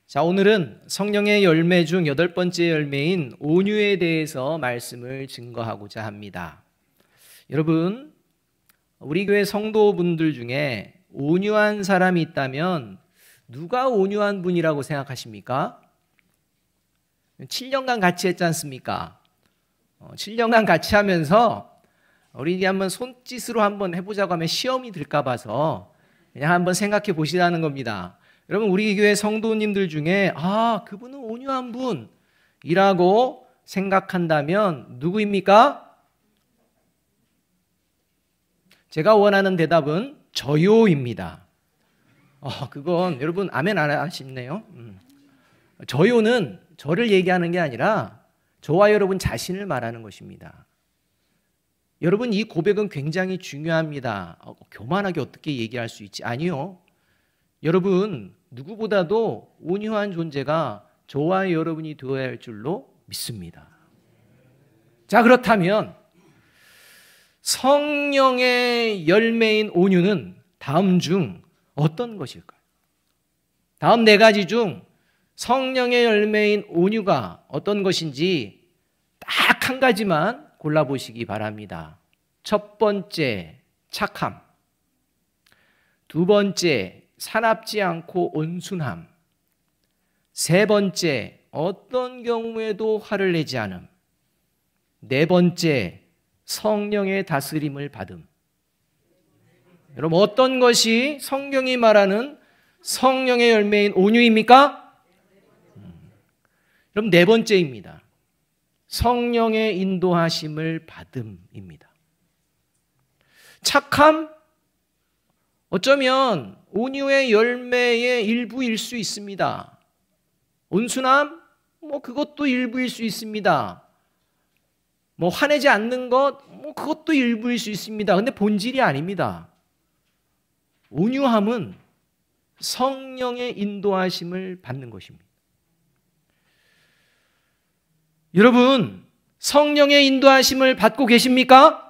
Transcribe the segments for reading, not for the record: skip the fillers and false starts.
자, 오늘은 성령의 열매 중 8번째 열매인 온유에 대해서 말씀을 증거하고자 합니다. 여러분, 우리 교회 성도분들 중에 온유한 사람이 있다면 누가 온유한 분이라고 생각하십니까? 7년간 같이 했지 않습니까? 7년간 같이 하면서 우리 한번 손짓으로 한번 해보자고 하면 시험이 들까 봐서 그냥 한번 생각해 보시라는 겁니다. 여러분, 우리 교회 성도님들 중에 그분은 온유한 분이라고 생각한다면 누구입니까? 제가 원하는 대답은 저요입니다. 그건 여러분 아멘 안 하시네요. 저요는 저를 얘기하는 게 아니라 저와 여러분 자신을 말하는 것입니다. 여러분, 이 고백은 굉장히 중요합니다. 교만하게 어떻게 얘기할 수 있지? 아니요. 여러분, 누구보다도 온유한 존재가 저와 여러분이 되어야 할 줄로 믿습니다. 자, 그렇다면 성령의 열매인 온유는 다음 중 어떤 것일까요? 다음 4가지 중 성령의 열매인 온유가 어떤 것인지 딱 한 가지만 골라보시기 바랍니다. 첫 번째, 착함. 두 번째, 사납지 않고 온순함. 세 번째, 어떤 경우에도 화를 내지 않음. 네 번째, 성령의 다스림을 받음. 여러분, 어떤 것이 성경이 말하는 성령의 열매인 온유입니까? 여러분, 4번째입니다. 성령의 인도하심을 받음입니다. 착함, 어쩌면 온유의 열매의 일부일 수 있습니다. 온순함, 그것도 일부일 수 있습니다. 화내지 않는 것, 그것도 일부일 수 있습니다. 근데 본질이 아닙니다. 온유함은 성령의 인도하심을 받는 것입니다. 여러분, 성령의 인도하심을 받고 계십니까?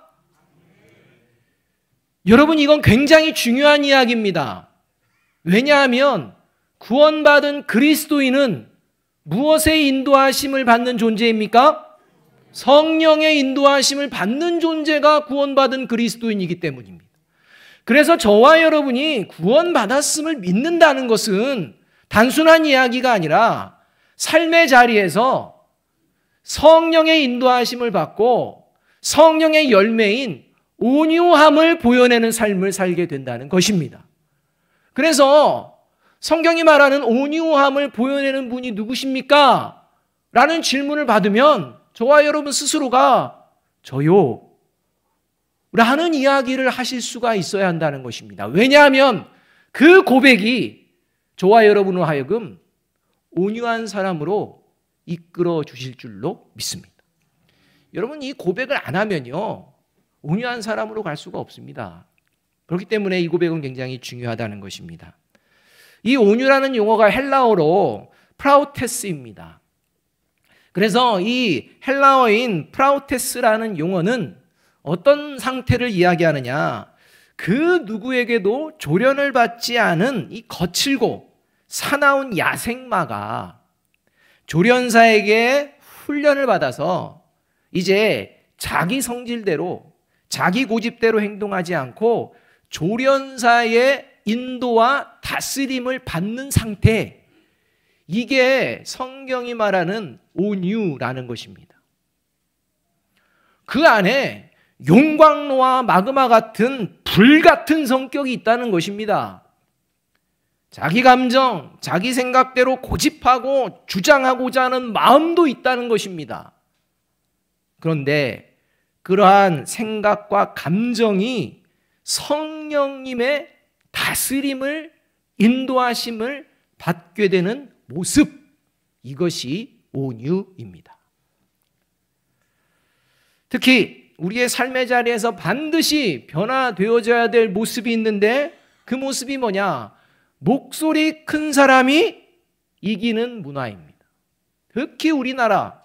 여러분, 이건 굉장히 중요한 이야기입니다. 왜냐하면 구원받은 그리스도인은 무엇의 인도하심을 받는 존재입니까? 성령의 인도하심을 받는 존재가 구원받은 그리스도인이기 때문입니다. 그래서 저와 여러분이 구원받았음을 믿는다는 것은 단순한 이야기가 아니라 삶의 자리에서 성령의 인도하심을 받고 성령의 열매인 온유함을 보여내는 삶을 살게 된다는 것입니다. 그래서 성경이 말하는 온유함을 보여내는 분이 누구십니까? 라는 질문을 받으면 저와 여러분 스스로가 저요 라는 이야기를 하실 수가 있어야 한다는 것입니다. 왜냐하면 그 고백이 저와 여러분으로 하여금 온유한 사람으로 이끌어 주실 줄로 믿습니다. 여러분, 이 고백을 안 하면요, 온유한 사람으로 갈 수가 없습니다. 그렇기 때문에 이 고백은 굉장히 중요하다는 것입니다. 이 온유라는 용어가 헬라어로 프라우테스입니다. 그래서 이 헬라어인 프라우테스라는 용어는 어떤 상태를 이야기하느냐, 그 누구에게도 조련을 받지 않은 이 거칠고 사나운 야생마가 조련사에게 훈련을 받아서 이제 자기 성질대로, 자기 고집대로 행동하지 않고 조련사의 인도와 다스림을 받는 상태, 이게 성경이 말하는 온유라는 것입니다. 그 안에 용광로와 마그마 같은 불 같은 성격이 있다는 것입니다. 자기 감정, 자기 생각대로 고집하고 주장하고자 하는 마음도 있다는 것입니다. 그런데 그러한 생각과 감정이 성령님의 다스림을, 인도하심을 받게 되는 모습, 이것이 온유입니다. 특히 우리의 삶의 자리에서 반드시 변화되어져야 될 모습이 있는데, 그 모습이 뭐냐? 목소리 큰 사람이 이기는 문화입니다. 특히 우리나라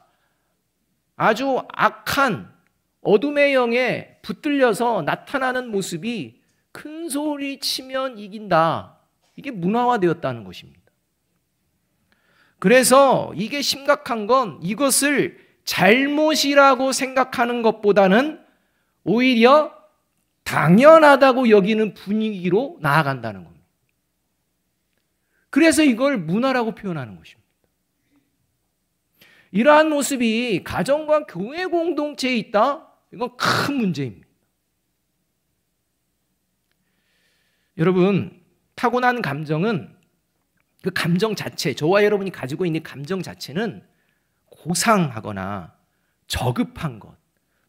아주 악한 어둠의 영에 붙들려서 나타나는 모습이 큰 소리 치면 이긴다. 이게 문화화되었다는 것입니다. 그래서 이게 심각한 건 이것을 잘못이라고 생각하는 것보다는 오히려 당연하다고 여기는 분위기로 나아간다는 겁니다. 그래서 이걸 문화라고 표현하는 것입니다. 이러한 모습이 가정과 교회 공동체에 있다? 이건 큰 문제입니다. 여러분, 타고난 감정은 그 감정 자체, 저와 여러분이 가지고 있는 감정 자체는 고상하거나 저급한 것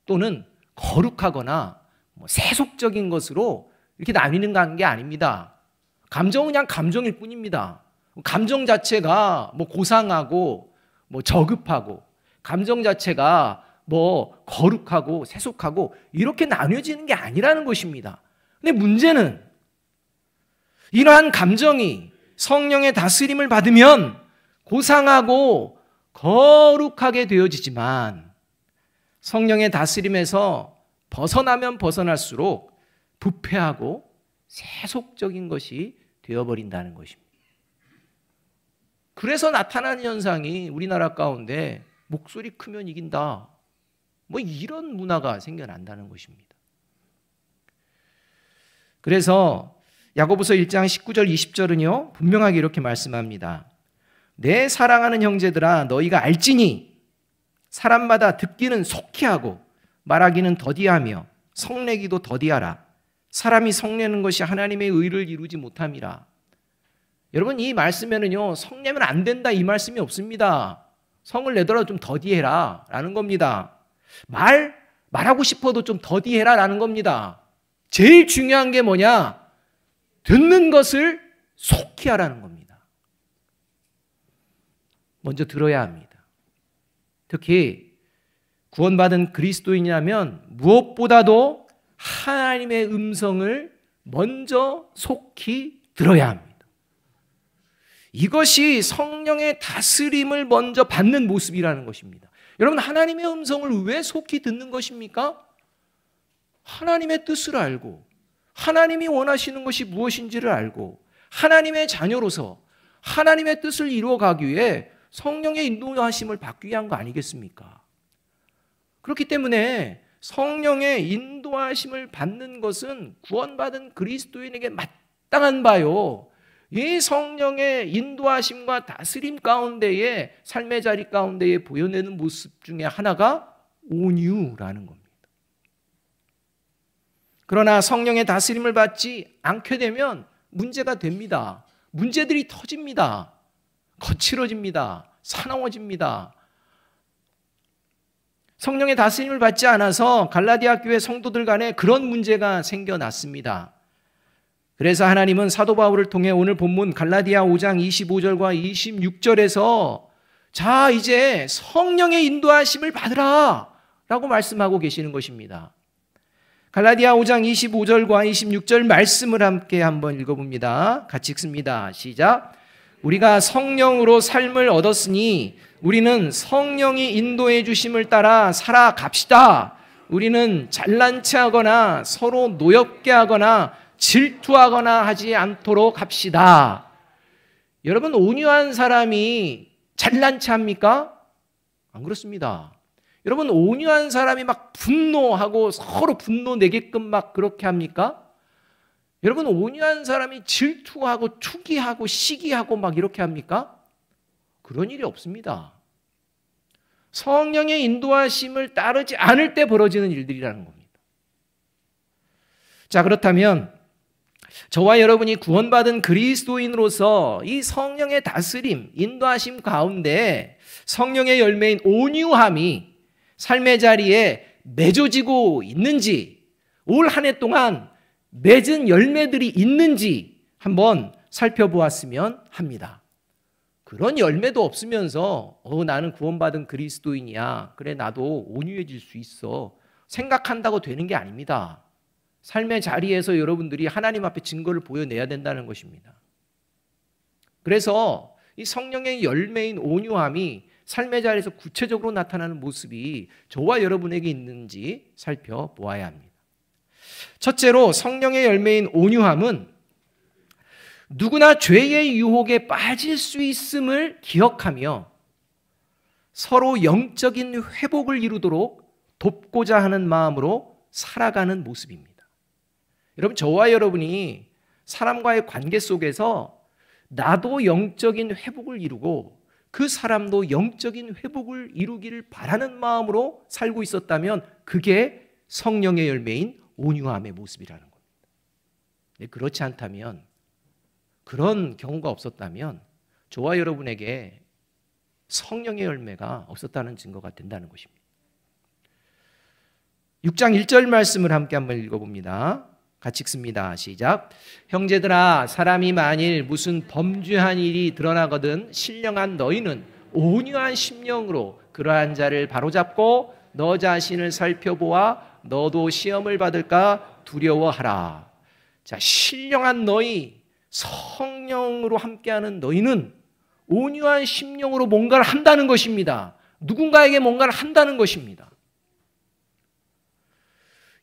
또는 거룩하거나 세속적인 것으로 이렇게 나뉘는 게 아닙니다. 감정은 그냥 감정일 뿐입니다. 감정 자체가 고상하고 저급하고 감정 자체가 거룩하고 세속하고 이렇게 나뉘어지는 게 아니라는 것입니다. 근데 문제는 이러한 감정이 성령의 다스림을 받으면 고상하고 거룩하게 되어지지만 성령의 다스림에서 벗어나면 벗어날수록 부패하고 세속적인 것이 되어버린다는 것입니다. 그래서 나타나는 현상이 우리나라 가운데 목소리 크면 이긴다. 이런 문화가 생겨난다는 것입니다. 그래서 야고보서 1장 19절 20절은요. 분명하게 이렇게 말씀합니다. 내 사랑하는 형제들아 너희가 알지니 사람마다 듣기는 속히 하고 말하기는 더디하며 성내기도 더디하라. 사람이 성내는 것이 하나님의 의를 이루지 못함이라. 여러분 이 말씀에는요. 성내면 안 된다 이 말씀이 없습니다. 성을 내더라도 좀 더디해라 라는 겁니다. 말하고 싶어도 좀 더디해라 라는 겁니다. 제일 중요한 게 뭐냐? 듣는 것을 속히 하라는 겁니다. 먼저 들어야 합니다. 특히 구원받은 그리스도인이라면 무엇보다도 하나님의 음성을 먼저 속히 들어야 합니다. 이것이 성령의 다스림을 먼저 받는 모습이라는 것입니다. 여러분 하나님의 음성을 왜 속히 듣는 것입니까? 하나님의 뜻을 알고 하나님이 원하시는 것이 무엇인지를 알고 하나님의 자녀로서 하나님의 뜻을 이루어가기 위해 성령의 인도하심을 받기 위한 거 아니겠습니까? 그렇기 때문에 성령의 인도하심을 받는 것은 구원받은 그리스도인에게 마땅한 바요. 이 성령의 인도하심과 다스림 가운데에 삶의 자리 가운데에 보여내는 모습 중에 하나가 온유라는 겁니다. 그러나 성령의 다스림을 받지 않게 되면 문제가 됩니다. 문제들이 터집니다. 거칠어집니다. 사나워집니다. 성령의 다스림을 받지 않아서 갈라디아 교회 성도들 간에 그런 문제가 생겨났습니다. 그래서 하나님은 사도 바울을 통해 오늘 본문 갈라디아 5장 25절과 26절에서 자 이제 성령의 인도하심을 받으라 라고 말씀하고 계시는 것입니다. 갈라디아 5장 25절과 26절 말씀을 함께 한번 읽어봅니다. 같이 읽습니다. 시작. 우리가 성령으로 삶을 얻었으니 우리는 성령이 인도해 주심을 따라 살아갑시다. 우리는 잘난 체하거나 서로 노엽게 하거나 질투하거나 하지 않도록 합시다. 여러분 온유한 사람이 잘난 체합니까? 안 그렇습니다. 여러분 온유한 사람이 막 분노하고 서로 분노 내게끔 막 그렇게 합니까? 여러분 온유한 사람이 질투하고 투기하고 시기하고 막 이렇게 합니까? 그런 일이 없습니다. 성령의 인도하심을 따르지 않을 때 벌어지는 일들이라는 겁니다. 자, 그렇다면 저와 여러분이 구원받은 그리스도인으로서 이 성령의 다스림, 인도하심 가운데 성령의 열매인 온유함이 삶의 자리에 맺어지고 있는지, 올 한 해 동안 맺은 열매들이 있는지 한번 살펴보았으면 합니다. 그런 열매도 없으면서 나는 구원받은 그리스도인이야. 그래 나도 온유해질 수 있어. 생각한다고 되는 게 아닙니다. 삶의 자리에서 여러분들이 하나님 앞에 증거를 보여내야 된다는 것입니다. 그래서 이 성령의 열매인 온유함이 삶의 자리에서 구체적으로 나타나는 모습이 저와 여러분에게 있는지 살펴보아야 합니다. 첫째로 성령의 열매인 온유함은 누구나 죄의 유혹에 빠질 수 있음을 기억하며 서로 영적인 회복을 이루도록 돕고자 하는 마음으로 살아가는 모습입니다. 여러분, 저와 여러분이 사람과의 관계 속에서 나도 영적인 회복을 이루고 그 사람도 영적인 회복을 이루기를 바라는 마음으로 살고 있었다면 그게 성령의 열매인 온유함의 모습이라는 겁니다. 그렇지 않다면, 그런 경우가 없었다면 저와 여러분에게 성령의 열매가 없었다는 증거가 된다는 것입니다. 6장 1절 말씀을 함께 한번 읽어봅니다. 같이 읽습니다. 시작. 형제들아, 사람이 만일 무슨 범죄한 일이 드러나거든 신령한 너희는 온유한 심령으로 그러한 자를 바로잡고 너 자신을 살펴보아 너도 시험을 받을까 두려워하라. 자, 신령한 너희, 성령으로 함께하는 너희는 온유한 심령으로 뭔가를 한다는 것입니다. 누군가에게 뭔가를 한다는 것입니다.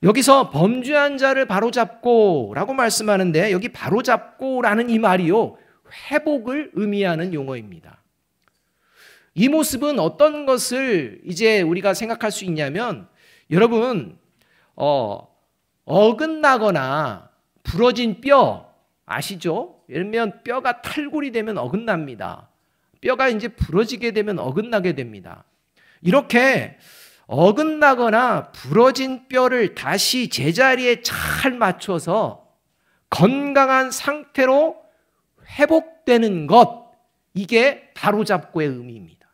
여기서 범죄한 자를 바로잡고 라고 말씀하는데, 여기 바로잡고 라는 이 말이요, 회복을 의미하는 용어입니다. 이 모습은 어떤 것을 이제 우리가 생각할 수 있냐면, 여러분, 어긋나거나 부러진 뼈 아시죠? 예를 들면 뼈가 탈골이 되면 어긋납니다. 뼈가 이제 부러지게 되면 어긋나게 됩니다. 이렇게 어긋나거나 부러진 뼈를 다시 제자리에 잘 맞춰서 건강한 상태로 회복되는 것, 이게 바로잡고의 의미입니다.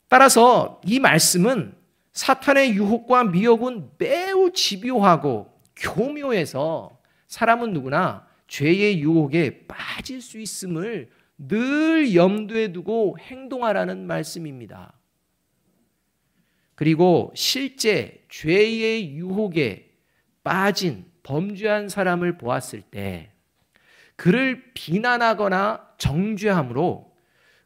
따라서 이 말씀은 사탄의 유혹과 미혹은 매우 집요하고 교묘해서 사람은 누구나 죄의 유혹에 빠질 수 있음을 늘 염두에 두고 행동하라는 말씀입니다. 그리고 실제 죄의 유혹에 빠진 범죄한 사람을 보았을 때 그를 비난하거나 정죄함으로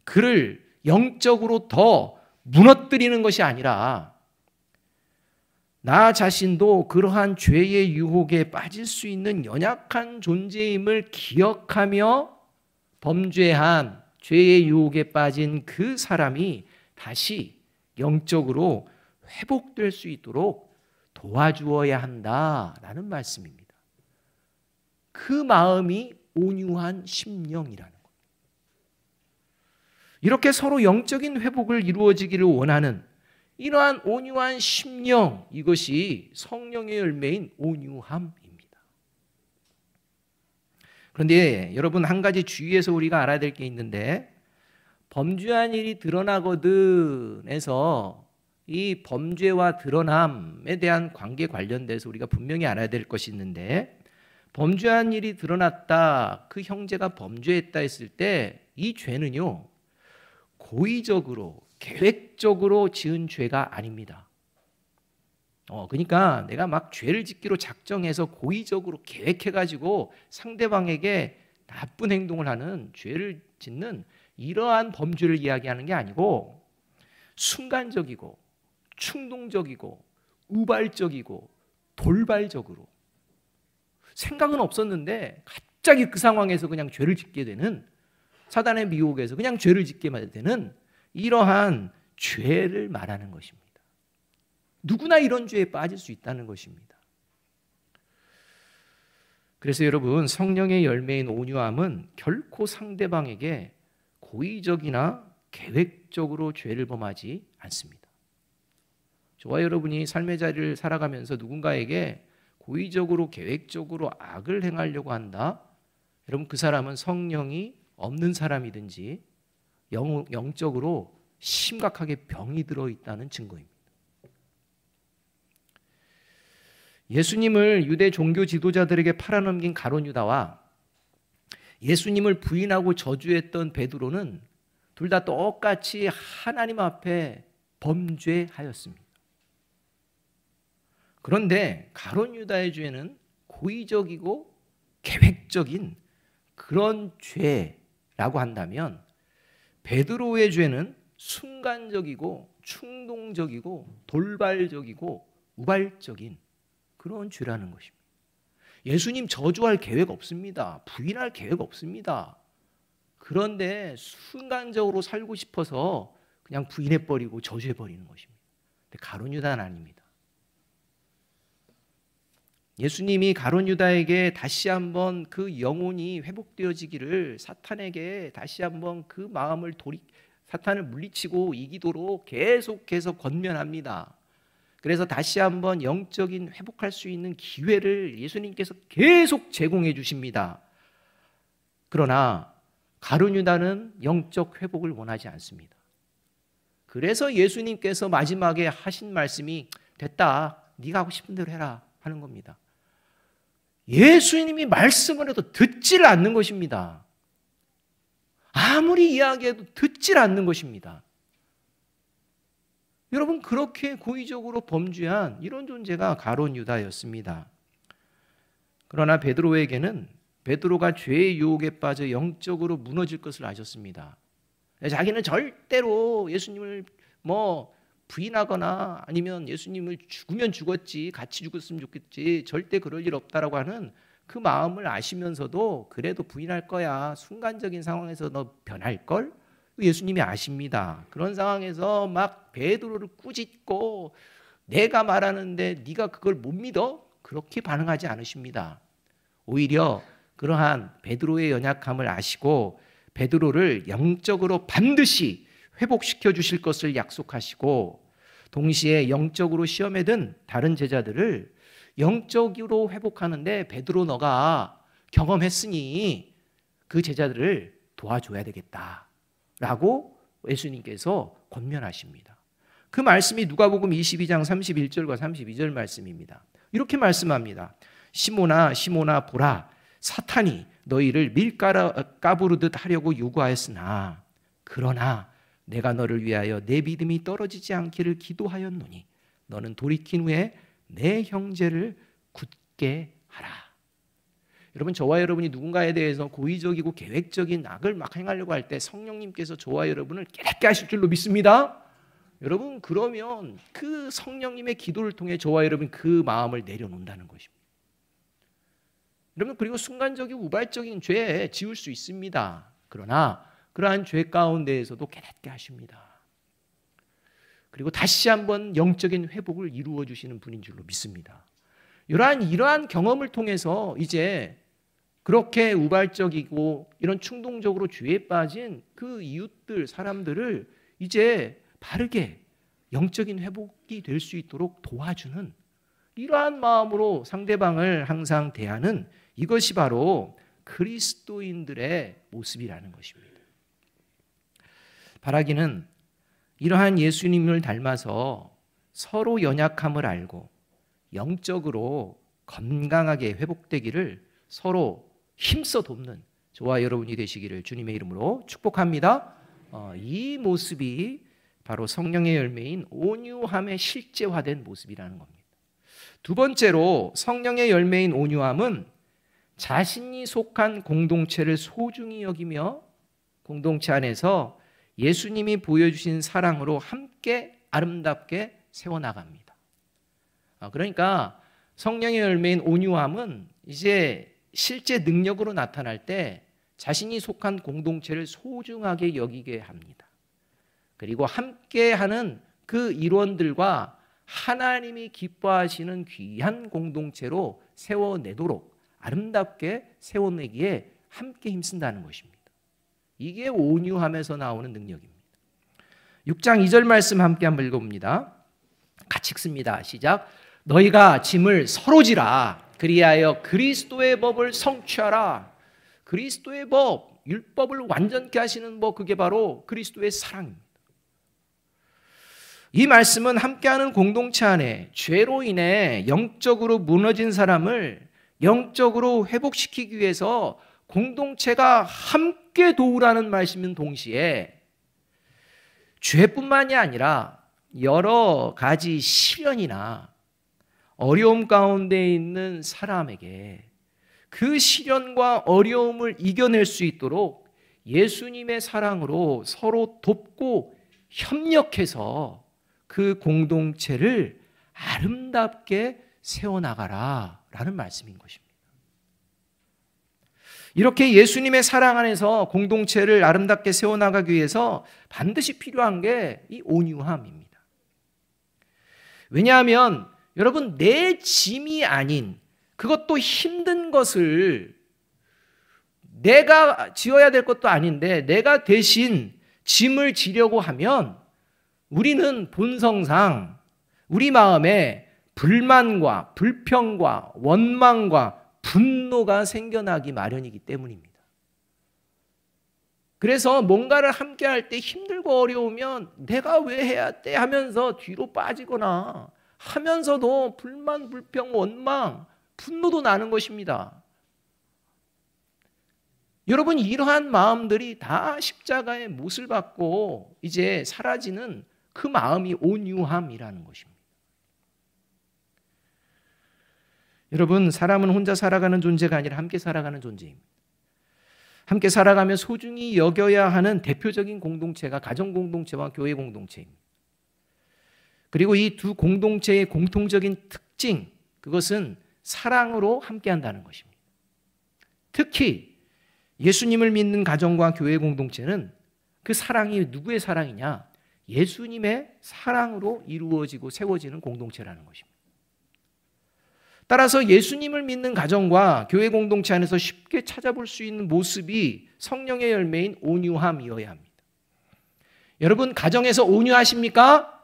그를 영적으로 더 무너뜨리는 것이 아니라 나 자신도 그러한 죄의 유혹에 빠질 수 있는 연약한 존재임을 기억하며 범죄한 죄의 유혹에 빠진 그 사람이 다시 영적으로 회복될 수 있도록 도와주어야 한다라는 말씀입니다. 그 마음이 온유한 심령이라는 것. 이렇게 서로 영적인 회복을 이루어지기를 원하는 이러한 온유한 심령, 이것이 성령의 열매인 온유함입니다. 그런데 여러분, 한 가지 주의해서 우리가 알아야 될 게 있는데, 범죄한 일이 드러나거든 해서 이 범죄와 드러남에 대한 관계 관련돼서 우리가 분명히 알아야 될 것이 있는데, 범죄한 일이 드러났다, 그 형제가 범죄했다 했을 때 이 죄는요, 고의적으로 계획적으로 지은 죄가 아닙니다. 그러니까 내가 막 죄를 짓기로 작정해서 고의적으로 계획해가지고 상대방에게 나쁜 행동을 하는, 죄를 짓는 이러한 범죄를 이야기하는 게 아니고, 순간적이고 충동적이고 우발적이고 돌발적으로 생각은 없었는데 갑자기 그 상황에서 그냥 죄를 짓게 되는, 사단의 미혹에서 그냥 죄를 짓게 되는 이러한 죄를 말하는 것입니다. 누구나 이런 죄에 빠질 수 있다는 것입니다. 그래서 여러분, 성령의 열매인 온유함은 결코 상대방에게 고의적이나 계획적으로 죄를 범하지 않습니다. 저와 여러분이 삶의 자리를 살아가면서 누군가에게 고의적으로 계획적으로 악을 행하려고 한다, 여러분, 그 사람은 성령이 없는 사람이든지 영적으로 심각하게 병이 들어있다는 증거입니다. 예수님을 유대 종교 지도자들에게 팔아넘긴 가룟 유다와 예수님을 부인하고 저주했던 베드로는 둘 다 똑같이 하나님 앞에 범죄하였습니다. 그런데 가룟 유다의 죄는 고의적이고 계획적인 그런 죄라고 한다면, 베드로의 죄는 순간적이고 충동적이고 돌발적이고 우발적인 그런 죄라는 것입니다. 예수님 저주할 계획 없습니다. 부인할 계획 없습니다. 그런데 순간적으로 살고 싶어서 그냥 부인해버리고 저주해버리는 것입니다. 근데 가룟 유다는 아닙니다. 예수님이 가룟 유다에게 다시 한번 그 영혼이 회복되어지기를, 사탄에게 다시 한번 그 마음을 사탄을 물리치고 이기도록 계속해서 권면합니다. 그래서 다시 한번 영적인 회복할 수 있는 기회를 예수님께서 계속 제공해 주십니다. 그러나 가룟 유다는 영적 회복을 원하지 않습니다. 그래서 예수님께서 마지막에 하신 말씀이 됐다, 네가 하고 싶은 대로 해라 하는 겁니다. 예수님이 말씀을 해도 듣지를 않는 것입니다. 아무리 이야기해도 듣질 않는 것입니다. 여러분, 그렇게 고의적으로 범죄한 이런 존재가 가룟 유다였습니다. 그러나 베드로가 죄의 유혹에 빠져 영적으로 무너질 것을 아셨습니다. 자기는 절대로 예수님을 부인하거나 아니면 예수님을 죽으면 죽었지, 같이 죽었으면 좋겠지, 절대 그럴 일 없다라고 하는 그 마음을 아시면서도 그래도 부인할 거야, 순간적인 상황에서 너 변할걸? 예수님이 아십니다. 그런 상황에서 막 베드로를 꾸짖고 내가 말하는데 네가 그걸 못 믿어? 그렇게 반응하지 않으십니다. 오히려 그러한 베드로의 연약함을 아시고 베드로를 영적으로 반드시 회복시켜 주실 것을 약속하시고, 동시에 영적으로 시험에 든 다른 제자들을 영적으로 회복하는데 베드로 너가 경험했으니 그 제자들을 도와줘야 되겠다라고 예수님께서 권면하십니다. 그 말씀이 누가복음 22장 31절과 32절 말씀입니다. 이렇게 말씀합니다. 시몬아 시몬아 보라, 사탄이 너희를 밀가부르듯 하려고 요구하였으나 그러나 내가 너를 위하여 내 믿음이 떨어지지 않기를 기도하였노니 너는 돌이킨 후에 내 형제를 굳게 하라. 여러분, 저와 여러분이 누군가에 대해서 고의적이고 계획적인 악을 막 행하려고 할 때 성령님께서 저와 여러분을 깨닫게 하실 줄로 믿습니다. 여러분, 그러면 그 성령님의 기도를 통해 저와 여러분 그 마음을 내려놓는다는 것입니다. 여러분, 그리고 순간적이고 우발적인 죄에 지을 수 있습니다. 그러나 그러한 죄 가운데에서도 깨닫게 하십니다. 그리고 다시 한번 영적인 회복을 이루어 주시는 분인 줄로 믿습니다. 이러한 경험을 통해서 이제 그렇게 우발적이고 이런 충동적으로 죄에 빠진 그 이웃들, 사람들을 이제 바르게 영적인 회복이 될 수 있도록 도와주는, 이러한 마음으로 상대방을 항상 대하는, 이것이 바로 그리스도인들의 모습이라는 것입니다. 바라기는 이러한 예수님을 닮아서 서로 연약함을 알고 영적으로 건강하게 회복되기를 서로 힘써 돕는 저와 여러분이 되시기를 주님의 이름으로 축복합니다. 이 모습이 바로 성령의 열매인 온유함의 실제화된 모습이라는 겁니다. 두 번째로, 성령의 열매인 온유함은 자신이 속한 공동체를 소중히 여기며 공동체 안에서 예수님이 보여주신 사랑으로 함께 아름답게 세워나갑니다. 그러니까 성령의 열매인 온유함은 이제 실제 능력으로 나타날 때 자신이 속한 공동체를 소중하게 여기게 합니다. 그리고 함께하는 그 일원들과 하나님이 기뻐하시는 귀한 공동체로 세워내도록 아름답게 세워내기에 함께 힘쓴다는 것입니다. 이게 온유함에서 나오는 능력입니다. 6장 2절 말씀 함께 한번 읽어봅니다. 같이 읽습니다. 시작. 너희가 짐을 서로 지라. 그리하여 그리스도의 법을 성취하라. 그리스도의 법, 율법을 완전케 하시는 법, 그게 바로 그리스도의 사랑입니다. 이 말씀은 함께하는 공동체 안에 죄로 인해 영적으로 무너진 사람을 영적으로 회복시키기 위해서 공동체가 함께 도우라는 말씀인 동시에 죄뿐만이 아니라 여러 가지 시련이나 어려움 가운데 있는 사람에게 그 시련과 어려움을 이겨낼 수 있도록 예수님의 사랑으로 서로 돕고 협력해서 그 공동체를 아름답게 세워나가라 라는 말씀인 것입니다. 이렇게 예수님의 사랑 안에서 공동체를 아름답게 세워나가기 위해서 반드시 필요한 게 이 온유함입니다. 왜냐하면 여러분, 내 짐이 아닌, 그것도 힘든 것을 내가 지어야 될 것도 아닌데 내가 대신 짐을 지려고 하면 우리는 본성상 우리 마음에 불만과 불평과 원망과 분노가 생겨나기 마련이기 때문입니다. 그래서 뭔가를 함께 할 때 힘들고 어려우면 내가 왜 해야 돼 하면서 뒤로 빠지거나 하면서도 불만, 불평, 원망, 분노도 나는 것입니다. 여러분, 이러한 마음들이 다 십자가의 못을 받고 이제 사라지는 그 마음이 온유함이라는 것입니다. 여러분, 사람은 혼자 살아가는 존재가 아니라 함께 살아가는 존재입니다. 함께 살아가며 소중히 여겨야 하는 대표적인 공동체가 가정 공동체와 교회 공동체입니다. 그리고 이 두 공동체의 공통적인 특징, 그것은 사랑으로 함께 한다는 것입니다. 특히 예수님을 믿는 가정과 교회 공동체는 그 사랑이 누구의 사랑이냐? 예수님의 사랑으로 이루어지고 세워지는 공동체라는 것입니다. 따라서 예수님을 믿는 가정과 교회 공동체 안에서 쉽게 찾아볼 수 있는 모습이 성령의 열매인 온유함이어야 합니다. 여러분, 가정에서 온유하십니까?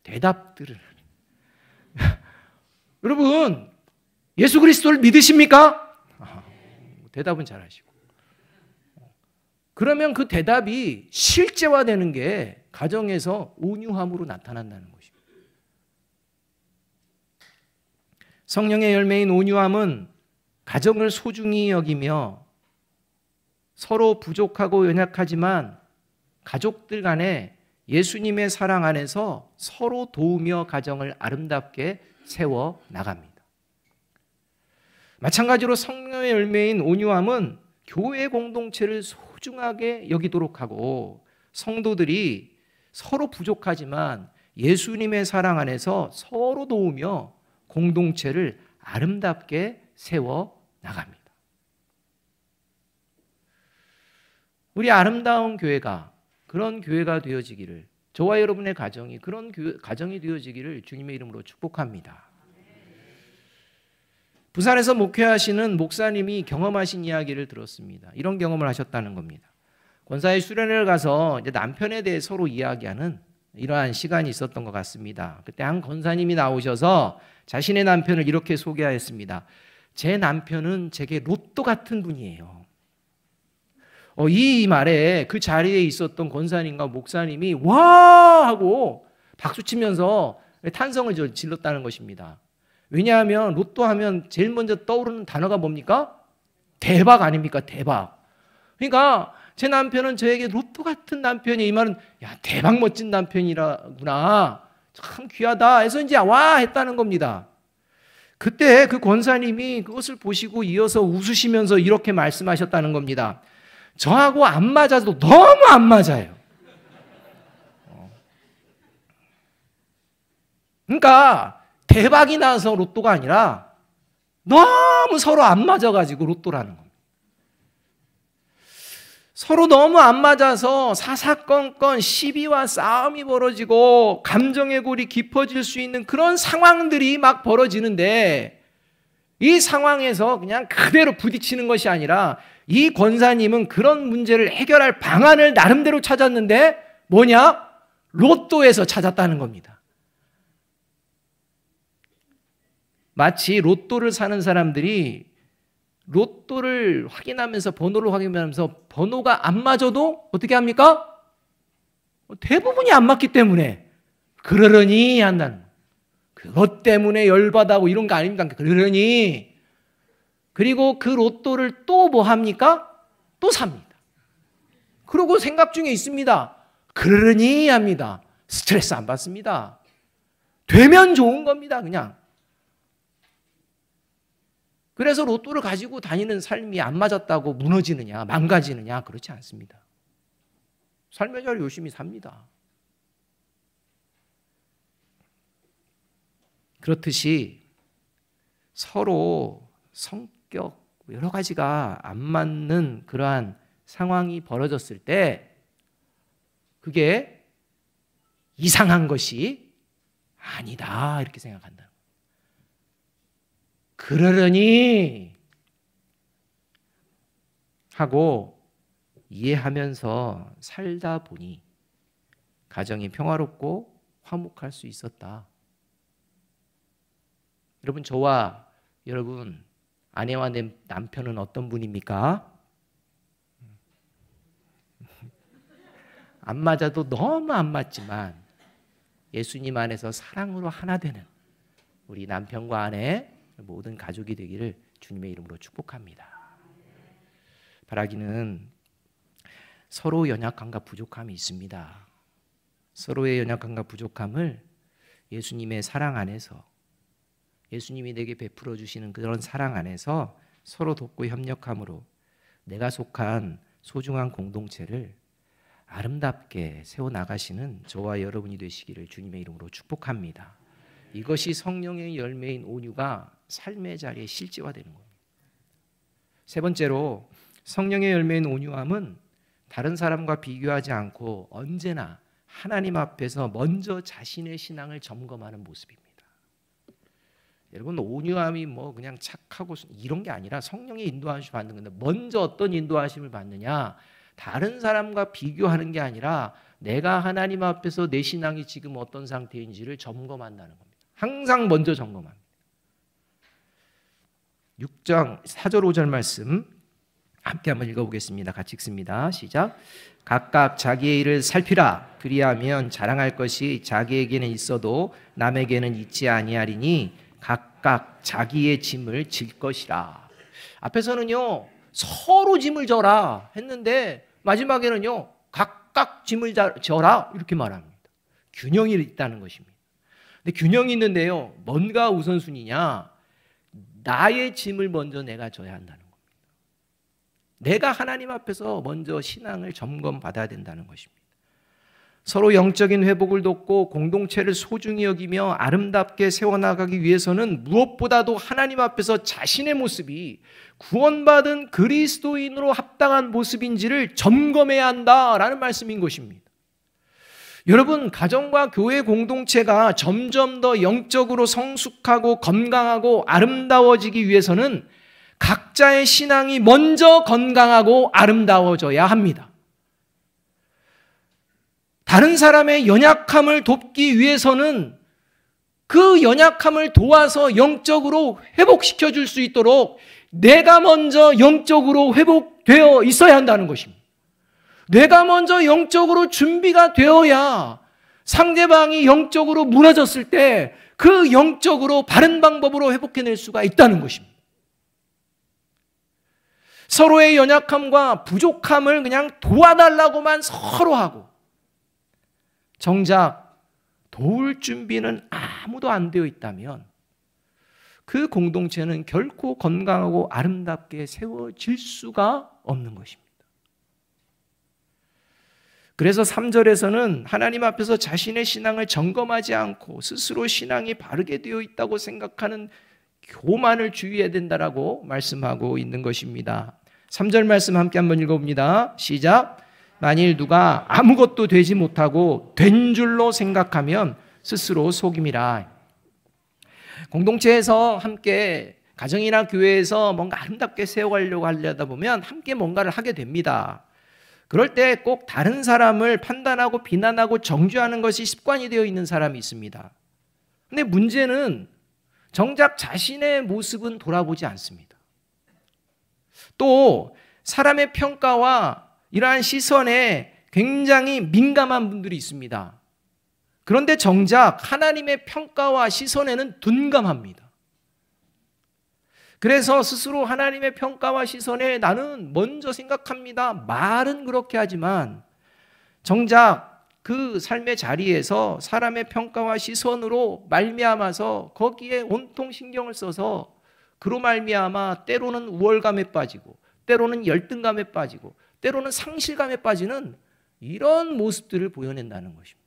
대답들을 여러분, 예수 그리스도를 믿으십니까? 대답은 잘하시고. 그러면 그 대답이 실제화되는 게 가정에서 온유함으로 나타난다는 것입니다. 성령의 열매인 온유함은 가정을 소중히 여기며 서로 부족하고 연약하지만 가족들 간에 예수님의 사랑 안에서 서로 도우며 가정을 아름답게 세워 나갑니다. 마찬가지로 성령의 열매인 온유함은 교회 공동체를 소중하게 여기도록 하고 성도들이 서로 부족하지만 예수님의 사랑 안에서 서로 도우며 공동체를 아름답게 세워 나갑니다. 우리 아름다운 교회가 그런 교회가 되어지기를, 저와 여러분의 가정이 그런 가정이 되어지기를 주님의 이름으로 축복합니다. 부산에서 목회하시는 목사님이 경험하신 이야기를 들었습니다. 이런 경험을 하셨다는 겁니다. 권사의 수련회를 가서 이제 남편에 대해 서로 이야기하는 이러한 시간이 있었던 것 같습니다. 그때 한 권사님이 나오셔서 자신의 남편을 이렇게 소개하였습니다. 제 남편은 제게 로또 같은 분이에요. 이 말에 그 자리에 있었던 권사님과 목사님이 와 하고 박수치면서 탄성을 질렀다는 것입니다. 왜냐하면 로또 하면 제일 먼저 떠오르는 단어가 뭡니까? 대박 아닙니까? 대박. 그러니까 제 남편은 저에게 로또 같은 남편이, 이 말은 야, 대박 멋진 남편이라구나, 참 귀하다 해서 이제 와 했다는 겁니다. 그때 그 권사님이 그것을 보시고 이어서 웃으시면서 이렇게 말씀하셨다는 겁니다. 저하고 안 맞아도 너무 안 맞아요. 그러니까 대박이 나서 로또가 아니라 너무 서로 안 맞아가지고 로또라는 겁니다. 서로 너무 안 맞아서 사사건건 시비와 싸움이 벌어지고 감정의 골이 깊어질 수 있는 그런 상황들이 막 벌어지는데, 이 상황에서 그냥 그대로 부딪히는 것이 아니라 이 권사님은 그런 문제를 해결할 방안을 나름대로 찾았는데 뭐냐? 로또에서 찾았다는 겁니다. 마치 로또를 사는 사람들이 로또를 확인하면서 번호를 확인하면서 번호가 안 맞아도 어떻게 합니까? 대부분이 안 맞기 때문에 그러려니 한다는, 그것 때문에 열받아하고 이런 거 아닙니까? 그러려니. 그리고 그 로또를 또 뭐 합니까? 또 삽니다. 그러고 생각 중에 있습니다. 그러려니 합니다. 스트레스 안 받습니다. 되면 좋은 겁니다, 그냥. 그래서 로또를 가지고 다니는 삶이 안 맞았다고 무너지느냐, 망가지느냐, 그렇지 않습니다. 삶의 자리 열심히 삽니다. 그렇듯이 서로 성격, 여러 가지가 안 맞는 그러한 상황이 벌어졌을 때 그게 이상한 것이 아니다 이렇게 생각한다. 그러려니 하고 이해하면서 살다 보니 가정이 평화롭고 화목할 수 있었다. 여러분, 저와 여러분 아내와 내 남편은 어떤 분입니까? 안 맞아도 너무 안 맞지만 예수님 안에서 사랑으로 하나 되는 우리 남편과 아내 모든 가족이 되기를 주님의 이름으로 축복합니다. 바라기는 서로 연약함과 부족함이 있습니다. 서로의 연약함과 부족함을 예수님의 사랑 안에서, 예수님이 내게 베풀어 주시는 그런 사랑 안에서 서로 돕고 협력함으로 내가 속한 소중한 공동체를 아름답게 세워나가시는 저와 여러분이 되시기를 주님의 이름으로 축복합니다. 이것이 성령의 열매인 온유가 삶의 자리에 실제화되는 겁니다. 세 번째로, 성령의 열매인 온유함은 다른 사람과 비교하지 않고 언제나 하나님 앞에서 먼저 자신의 신앙을 점검하는 모습입니다. 여러분, 온유함이 뭐 그냥 착하고 이런 게 아니라 성령의 인도하심을 받는 건데, 먼저 어떤 인도하심을 받느냐, 다른 사람과 비교하는 게 아니라 내가 하나님 앞에서 내 신앙이 지금 어떤 상태인지를 점검한다는 겁니다. 항상 먼저 점검합니다. 6장 4절 5절 말씀 함께 한번 읽어보겠습니다. 같이 읽습니다. 시작. 각각 자기의 일을 살피라. 그리하면 자랑할 것이 자기에게는 있어도 남에게는 있지 아니하리니 각각 자기의 짐을 질 것이라. 앞에서는요 서로 짐을 져라 했는데 마지막에는요 각각 짐을 져라 이렇게 말합니다. 균형이 있다는 것입니다. 근데 균형이 있는데요, 뭔가 우선순위냐? 나의 짐을 먼저 내가 져야 한다는 겁니다. 내가 하나님 앞에서 먼저 신앙을 점검받아야 된다는 것입니다. 서로 영적인 회복을 돕고 공동체를 소중히 여기며 아름답게 세워나가기 위해서는 무엇보다도 하나님 앞에서 자신의 모습이 구원받은 그리스도인으로 합당한 모습인지를 점검해야 한다라는 말씀인 것입니다. 여러분, 가정과 교회 공동체가 점점 더 영적으로 성숙하고 건강하고 아름다워지기 위해서는 각자의 신앙이 먼저 건강하고 아름다워져야 합니다. 다른 사람의 연약함을 돕기 위해서는 그 연약함을 도와서 영적으로 회복시켜 줄 수 있도록 내가 먼저 영적으로 회복되어 있어야 한다는 것입니다. 내가 먼저 영적으로 준비가 되어야 상대방이 영적으로 무너졌을 때 그 영적으로 바른 방법으로 회복해낼 수가 있다는 것입니다. 서로의 연약함과 부족함을 그냥 도와달라고만 서로 하고 정작 도울 준비는 아무도 안 되어 있다면 그 공동체는 결코 건강하고 아름답게 세워질 수가 없는 것입니다. 그래서 3절에서는 하나님 앞에서 자신의 신앙을 점검하지 않고 스스로 신앙이 바르게 되어 있다고 생각하는 교만을 주의해야 된다라고 말씀하고 있는 것입니다. 3절 말씀 함께 한번 읽어봅니다. 시작. 만일 누가 아무것도 되지 못하고 된 줄로 생각하면 스스로 속임이라. 공동체에서 함께 가정이나 교회에서 뭔가 아름답게 세워가려고 하려다 보면 함께 뭔가를 하게 됩니다. 그럴 때 꼭 다른 사람을 판단하고 비난하고 정죄하는 것이 습관이 되어 있는 사람이 있습니다. 근데 문제는 정작 자신의 모습은 돌아보지 않습니다. 또 사람의 평가와 이러한 시선에 굉장히 민감한 분들이 있습니다. 그런데 정작 하나님의 평가와 시선에는 둔감합니다. 그래서 스스로 하나님의 평가와 시선에 나는 먼저 생각합니다. 말은 그렇게 하지만 정작 그 삶의 자리에서 사람의 평가와 시선으로 말미암아서 거기에 온통 신경을 써서 그로 말미암아 때로는 우월감에 빠지고 때로는 열등감에 빠지고 때로는 상실감에 빠지는 이런 모습들을 보여낸다는 것입니다.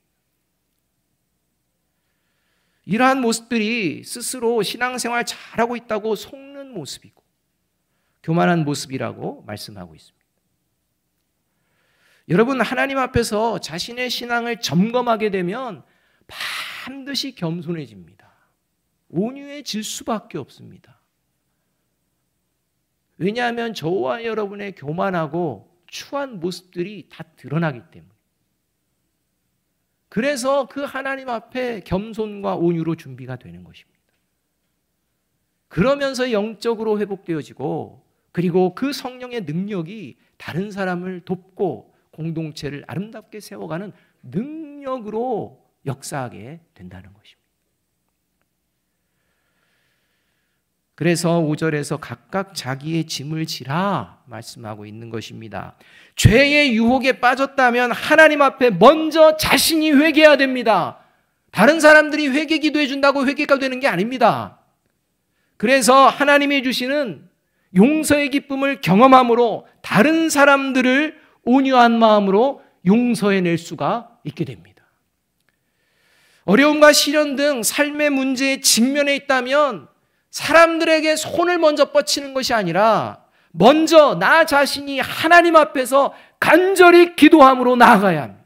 이러한 모습들이 스스로 신앙생활 잘하고 있다고 속는 모습이고 교만한 모습이라고 말씀하고 있습니다. 여러분, 하나님 앞에서 자신의 신앙을 점검하게 되면 반드시 겸손해집니다. 온유해질 수밖에 없습니다. 왜냐하면 저와 여러분의 교만하고 추한 모습들이 다 드러나기 때문에. 그래서 그 하나님 앞에 겸손과 온유로 준비가 되는 것입니다. 그러면서 영적으로 회복되어지고, 그리고 그 성령의 능력이 다른 사람을 돕고 공동체를 아름답게 세워가는 능력으로 역사하게 된다는 것입니다. 그래서 5절에서 각각 자기의 짐을 지라 말씀하고 있는 것입니다. 죄의 유혹에 빠졌다면 하나님 앞에 먼저 자신이 회개해야 됩니다. 다른 사람들이 회개 기도해 준다고 회개가 되는 게 아닙니다. 그래서 하나님이 주시는 용서의 기쁨을 경험함으로 다른 사람들을 온유한 마음으로 용서해낼 수가 있게 됩니다. 어려움과 시련 등 삶의 문제에 직면해 있다면 사람들에게 손을 먼저 뻗치는 것이 아니라 먼저 나 자신이 하나님 앞에서 간절히 기도함으로 나아가야 합니다.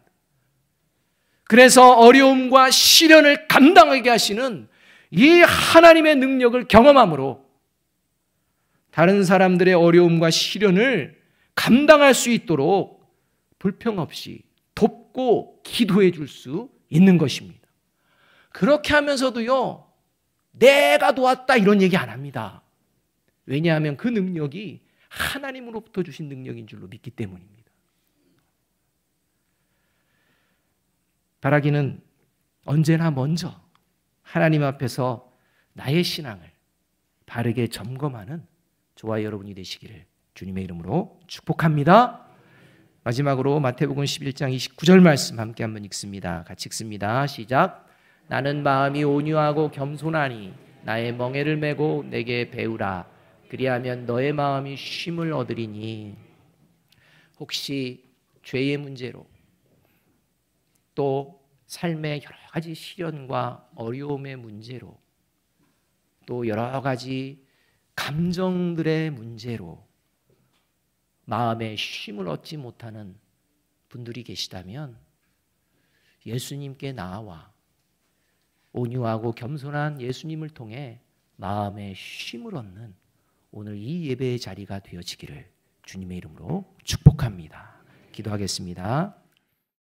그래서 어려움과 시련을 감당하게 하시는 이 하나님의 능력을 경험함으로 다른 사람들의 어려움과 시련을 감당할 수 있도록 불평 없이 돕고 기도해 줄 수 있는 것입니다. 그렇게 하면서도요, 내가 도왔다 이런 얘기 안 합니다. 왜냐하면 그 능력이 하나님으로부터 주신 능력인 줄로 믿기 때문입니다. 바라기는 언제나 먼저 하나님 앞에서 나의 신앙을 바르게 점검하는 저와 여러분이 되시기를 주님의 이름으로 축복합니다. 마지막으로 마태복음 11장 29절 말씀 함께 한번 읽습니다. 같이 읽습니다. 시작. 나는 마음이 온유하고 겸손하니 나의 멍에를 메고 내게 배우라. 그리하면 너의 마음이 쉼을 얻으리니. 혹시 죄의 문제로 또 삶의 여러 가지 시련과 어려움의 문제로 또 여러 가지 감정들의 문제로 마음에 쉼을 얻지 못하는 분들이 계시다면 예수님께 나아와 온유하고 겸손한 예수님을 통해 마음의 쉼을 얻는 오늘 이 예배의 자리가 되어지기를 주님의 이름으로 축복합니다. 기도하겠습니다.